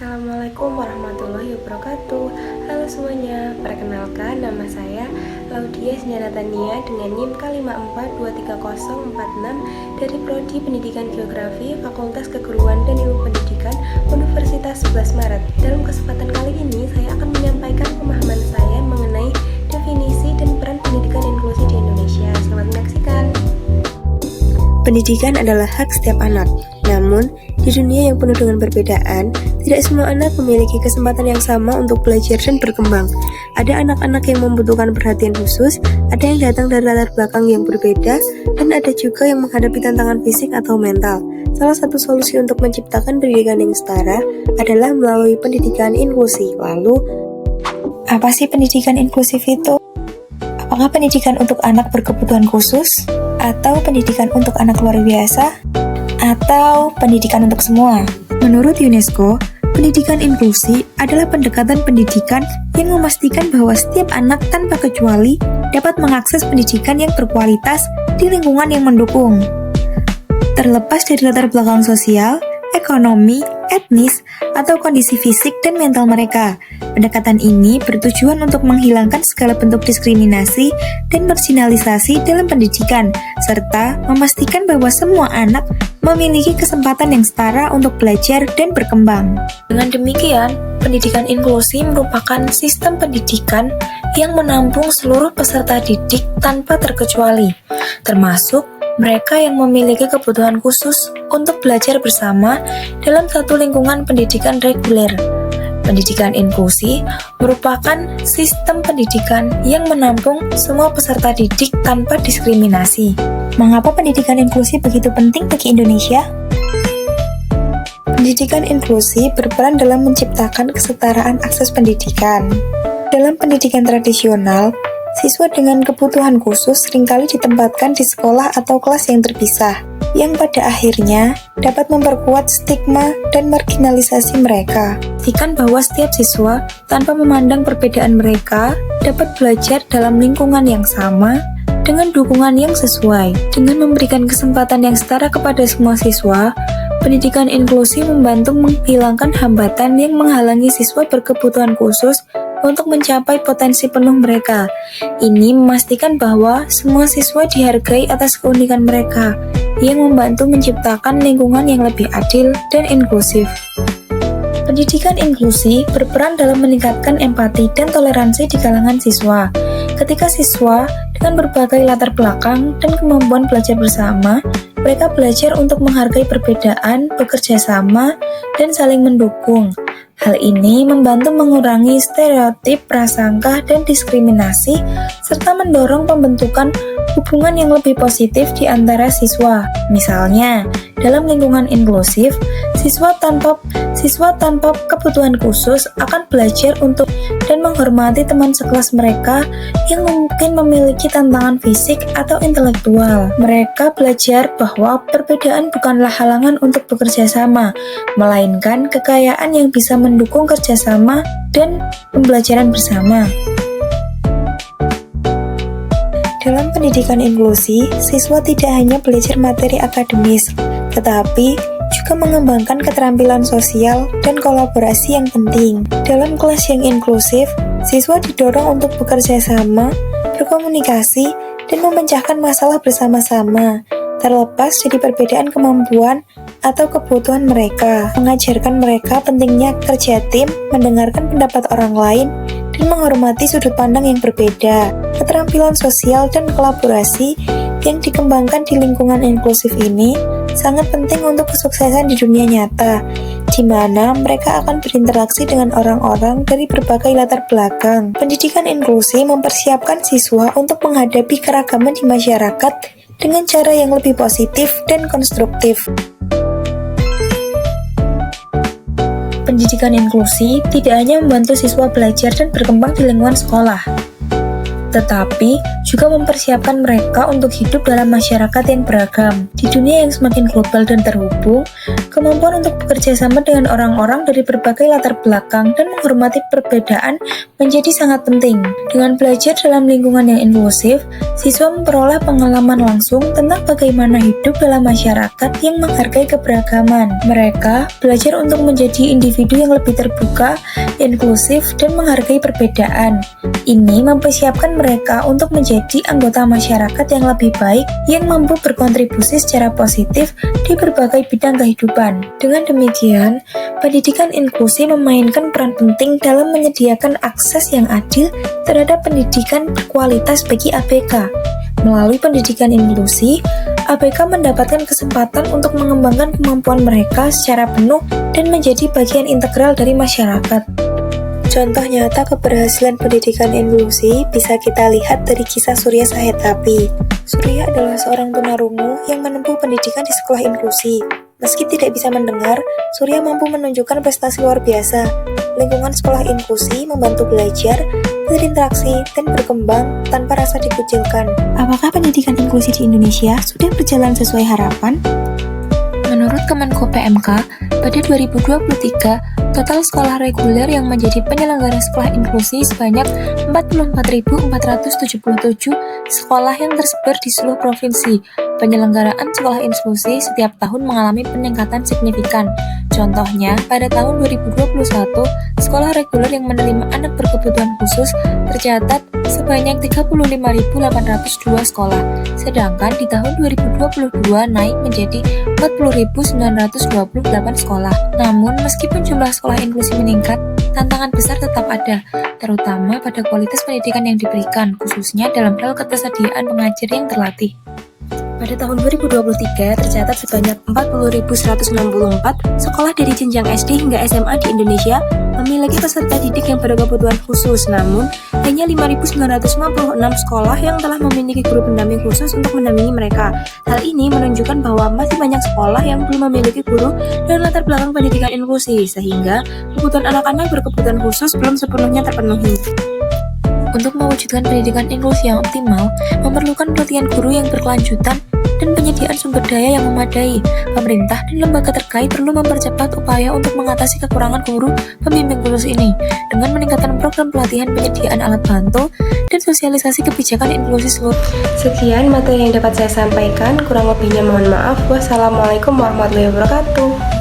Assalamualaikum warahmatullahi wabarakatuh. Halo semuanya, perkenalkan nama saya Laudia Senjaratania dengan NIM K54230046 dari Prodi Pendidikan Geografi Fakultas Keguruan dan Ilmu Pendidikan Universitas 11 Maret. Dalam kesempatan kali ini saya akan menyampaikan pemahaman saya mengenai definisi dan peran pendidikan inklusi di Indonesia. Selamat menyaksikan. Pendidikan adalah hak setiap anak. Namun, di dunia yang penuh dengan perbedaan, tidak semua anak memiliki kesempatan yang sama untuk belajar dan berkembang. Ada anak-anak yang membutuhkan perhatian khusus, ada yang datang dari latar belakang yang berbeda, dan ada juga yang menghadapi tantangan fisik atau mental. Salah satu solusi untuk menciptakan pendidikan yang setara adalah melalui pendidikan inklusi. Lalu, apa sih pendidikan inklusif itu? Apakah pendidikan untuk anak berkebutuhan khusus? Atau pendidikan untuk anak luar biasa? Atau pendidikan untuk semua? Menurut UNESCO, pendidikan inklusi adalah pendekatan pendidikan yang memastikan bahwa setiap anak tanpa kecuali dapat mengakses pendidikan yang berkualitas di lingkungan yang mendukung. Terlepas dari latar belakang sosial, ekonomi, etnis, atau kondisi fisik dan mental mereka, pendekatan ini bertujuan untuk menghilangkan segala bentuk diskriminasi dan marginalisasi dalam pendidikan, serta memastikan bahwa semua anak memiliki kesempatan yang setara untuk belajar dan berkembang. Dengan demikian, pendidikan inklusi merupakan sistem pendidikan yang menampung seluruh peserta didik tanpa terkecuali, termasuk mereka yang memiliki kebutuhan khusus untuk belajar bersama dalam satu lingkungan pendidikan reguler. Pendidikan inklusi merupakan sistem pendidikan yang menampung semua peserta didik tanpa diskriminasi. Mengapa pendidikan inklusi begitu penting bagi Indonesia? Pendidikan inklusi berperan dalam menciptakan kesetaraan akses pendidikan. Dalam pendidikan tradisional, siswa dengan kebutuhan khusus seringkali ditempatkan di sekolah atau kelas yang terpisah, yang pada akhirnya dapat memperkuat stigma dan marginalisasi mereka. Pastikan bahwa setiap siswa, tanpa memandang perbedaan mereka, dapat belajar dalam lingkungan yang sama, dengan dukungan yang sesuai. Dengan memberikan kesempatan yang setara kepada semua siswa, pendidikan inklusi membantu menghilangkan hambatan yang menghalangi siswa berkebutuhan khusus untuk mencapai potensi penuh mereka. Ini memastikan bahwa semua siswa dihargai atas keunikan mereka, yang membantu menciptakan lingkungan yang lebih adil dan inklusif. Pendidikan inklusi berperan dalam meningkatkan empati dan toleransi di kalangan siswa. Ketika siswa dengan berbagai latar belakang dan kemampuan belajar bersama, mereka belajar untuk menghargai perbedaan, bekerja sama, dan saling mendukung. Hal ini membantu mengurangi stereotip, prasangka, dan diskriminasi, serta mendorong pembentukan hubungan yang lebih positif di antara siswa. Misalnya, dalam lingkungan inklusif, siswa tanpa kebutuhan khusus akan belajar untuk dan menghormati teman sekelas mereka yang mungkin memiliki tantangan fisik atau intelektual. Mereka belajar bahwa perbedaan bukanlah halangan untuk bekerja sama, melainkan kekayaan yang bisa mendukung kerjasama dan pembelajaran bersama. Dalam pendidikan inklusi, siswa tidak hanya belajar materi akademis, tetapi juga mengembangkan keterampilan sosial dan kolaborasi yang penting. Dalam kelas yang inklusif, siswa didorong untuk bekerja sama, berkomunikasi, dan memecahkan masalah bersama-sama, terlepas dari perbedaan kemampuan atau kebutuhan mereka. Mengajarkan mereka pentingnya kerja tim, mendengarkan pendapat orang lain, dan menghormati sudut pandang yang berbeda. Keterampilan sosial dan kolaborasi yang dikembangkan di lingkungan inklusif ini sangat penting untuk kesuksesan di dunia nyata, di mana mereka akan berinteraksi dengan orang-orang dari berbagai latar belakang. Pendidikan inklusi mempersiapkan siswa untuk menghadapi keragaman di masyarakat dengan cara yang lebih positif dan konstruktif. Pendidikan inklusi tidak hanya membantu siswa belajar dan berkembang di lingkungan sekolah, tetapi juga mempersiapkan mereka untuk hidup dalam masyarakat yang beragam. Di dunia yang semakin global dan terhubung, Kemampuan untuk bekerja sama dengan orang-orang dari berbagai latar belakang dan menghormati perbedaan menjadi sangat penting. Dengan belajar dalam lingkungan yang inklusif, siswa memperoleh pengalaman langsung tentang bagaimana hidup dalam masyarakat yang menghargai keberagaman. Mereka belajar untuk menjadi individu yang lebih terbuka, inklusif, dan menghargai perbedaan. Ini mempersiapkan mereka untuk menjadi anggota masyarakat yang lebih baik yang mampu berkontribusi secara positif di berbagai bidang kehidupan. Dengan demikian, pendidikan inklusi memainkan peran penting dalam menyediakan akses yang adil terhadap pendidikan berkualitas bagi ABK. Melalui pendidikan inklusi, ABK mendapatkan kesempatan untuk mengembangkan kemampuan mereka secara penuh dan menjadi bagian integral dari masyarakat. Contoh nyata keberhasilan pendidikan inklusi bisa kita lihat dari kisah Surya Sahetapi. Surya adalah seorang tunarungu yang menempuh pendidikan di sekolah inklusi. Meski tidak bisa mendengar, Surya mampu menunjukkan prestasi luar biasa. Lingkungan sekolah inklusi membantu belajar, berinteraksi, dan berkembang tanpa rasa dikucilkan. Apakah pendidikan inklusi di Indonesia sudah berjalan sesuai harapan? Menurut Kemenko PMK, pada 2023, total sekolah reguler yang menjadi penyelenggara sekolah inklusi sebanyak 44.477 sekolah yang tersebar di seluruh provinsi. Penyelenggaraan sekolah inklusi setiap tahun mengalami peningkatan signifikan. Contohnya, pada tahun 2021, sekolah reguler yang menerima anak berkebutuhan khusus tercatat sebanyak 35.802 sekolah, sedangkan di tahun 2022 naik menjadi 40.928 sekolah. Namun, meskipun jumlah sekolah inklusi meningkat, tantangan besar tetap ada, terutama pada kualitas pendidikan yang diberikan, khususnya dalam hal ketersediaan pengajar yang terlatih. Pada tahun 2023, tercatat sebanyak 40.164 sekolah dari jenjang SD hingga SMA di Indonesia memiliki peserta didik yang berkebutuhan khusus, namun hanya 5.956 sekolah yang telah memiliki guru pendamping khusus untuk mendampingi mereka. Hal ini menunjukkan bahwa masih banyak sekolah yang belum memiliki guru dan latar belakang pendidikan inklusi, sehingga kebutuhan anak-anak berkebutuhan khusus belum sepenuhnya terpenuhi. Untuk mewujudkan pendidikan inklusi yang optimal, memerlukan pelatihan guru yang berkelanjutan dan penyediaan sumber daya yang memadai. Pemerintah dan lembaga terkait perlu mempercepat upaya untuk mengatasi kekurangan guru pembimbing khusus ini dengan meningkatkan program pelatihan penyediaan alat bantu dan sosialisasi kebijakan inklusi seluruh. Sekian materi yang dapat saya sampaikan, kurang lebihnya mohon maaf. Wassalamualaikum warahmatullahi wabarakatuh.